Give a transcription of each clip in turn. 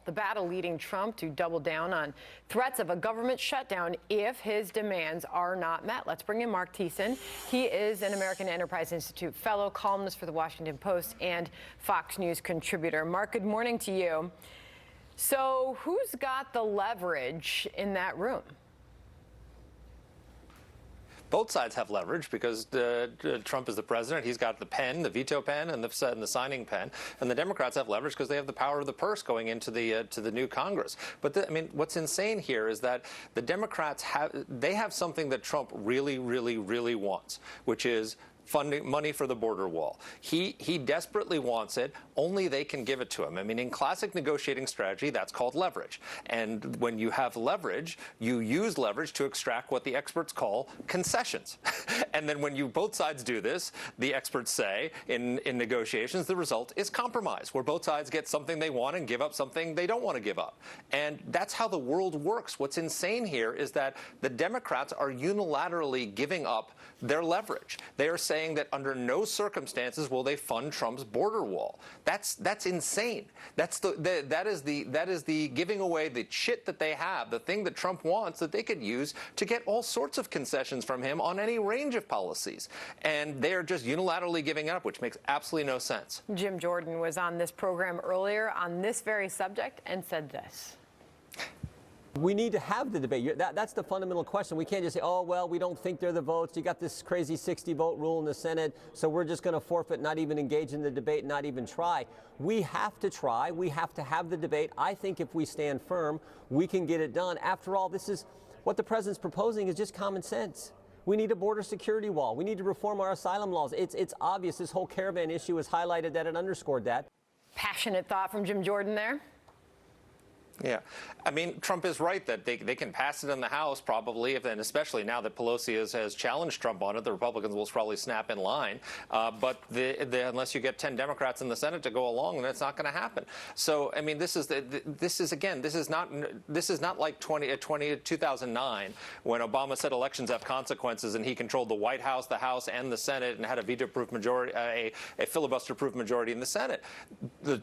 The battle leading Trump to double down on threats of a government shutdown if his demands are not met. Let's bring in Marc Thiessen. He is an American Enterprise Institute fellow, columnist for the Washington Post, and Fox News contributor. Marc, good morning to you. So who's got the leverage in that room? Both sides have leverage because Trump is the president. He's got the pen, the veto pen, and the signing pen. And the Democrats have leverage because they have the power of the purse going into the new Congress. But I mean, what's insane here is that the Democrats have something that Trump really, really, really wants, which is funding money for the border wall. He desperately wants it. Only they can give it to him. I mean, in classic negotiating strategy, that's called leverage. And when you have leverage, you use leverage to extract what the experts call concessions. And then when both sides do this, the experts say in negotiations, the result is compromise, where both sides get something they want and give up something they don't want to give up. And that's how the world works. What's insane here is that the Democrats are unilaterally giving up their leverage. They are saying that under no circumstances will they fund Trump's border wall. That's insane. That is the giving away the shit that they have, the thing that Trump wants that they could use to get all sorts of concessions from him on any range of policies. And they are just unilaterally giving up, which makes absolutely no sense. Jim Jordan was on this program earlier on this very subject and said this. We need to have the debate. That's the fundamental question. We can't just say, oh, well, we don't think they're the votes. You got this crazy 60-vote rule in the Senate, so we're just going to forfeit, not even engage in the debate, not even try. We have to try. We have to have the debate. I think if we stand firm, we can get it done. After all, this is what the president's proposing is just common sense. We need a border security wall. We need to reform our asylum laws. It's obvious. This whole caravan issue has highlighted that and underscored that. Passionate thought from Jim Jordan there. Yeah. I mean, Trump is right that they can pass it in the House probably, and especially now that Pelosi has challenged Trump on it, the Republicans will probably snap in line. But unless you get 10 Democrats in the Senate to go along, then it's not going to happen. So, I mean, this is not like 2009 when Obama said elections have consequences and he controlled the White House, the House, and the Senate and had a veto-proof majority, a filibuster-proof majority in the Senate.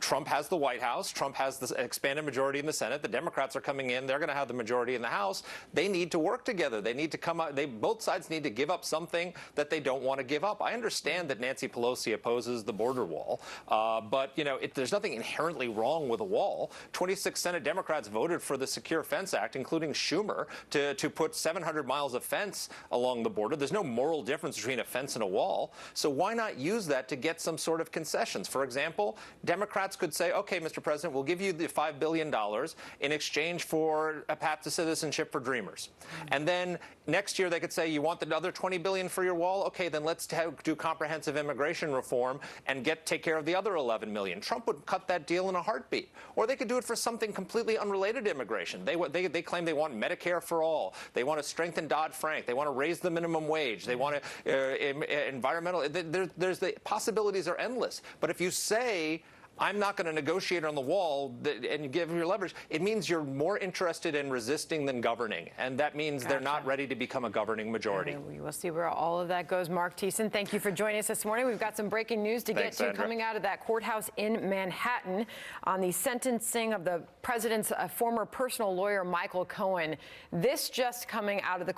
Trump has the White House. Trump has the expanded majority in the Senate. The Democrats are coming in. They're going to have the majority in the House. They need to work together. They need to come out. Both sides need to give up something that they don't want to give up. I understand that Nancy Pelosi opposes the border wall, but you know, there's nothing inherently wrong with a wall. 26 Senate Democrats voted for the Secure Fence Act, including Schumer, to put 700 miles of fence along the border. There's no moral difference between a fence and a wall. So why not use that to get some sort of concessions? For example, Democrats could say, okay, Mr. President, we'll give you the $5 billion in exchange for a path to citizenship for dreamers. And then next year they could say, you want the other $20 billion for your wall? Okay, then let's do comprehensive immigration reform and take care of the other $11 million. Trump would cut that deal in a heartbeat. Or they could do it for something completely unrelated to immigration. They claim they want Medicare for all. They want to strengthen Dodd-Frank. They want to raise the minimum wage. They want to environmental. The possibilities are endless. But if you say, I'm not going to negotiate on the wall and you give your leverage, it means you're more interested in resisting than governing. And that means they're not ready to become a governing majority. We will see where all of that goes. Marc Thiessen, thank you for joining us this morning. We've got some breaking news to get to Sandra. Coming out of that courthouse in Manhattan on the sentencing of the president's former personal lawyer, Michael Cohen. This just coming out of the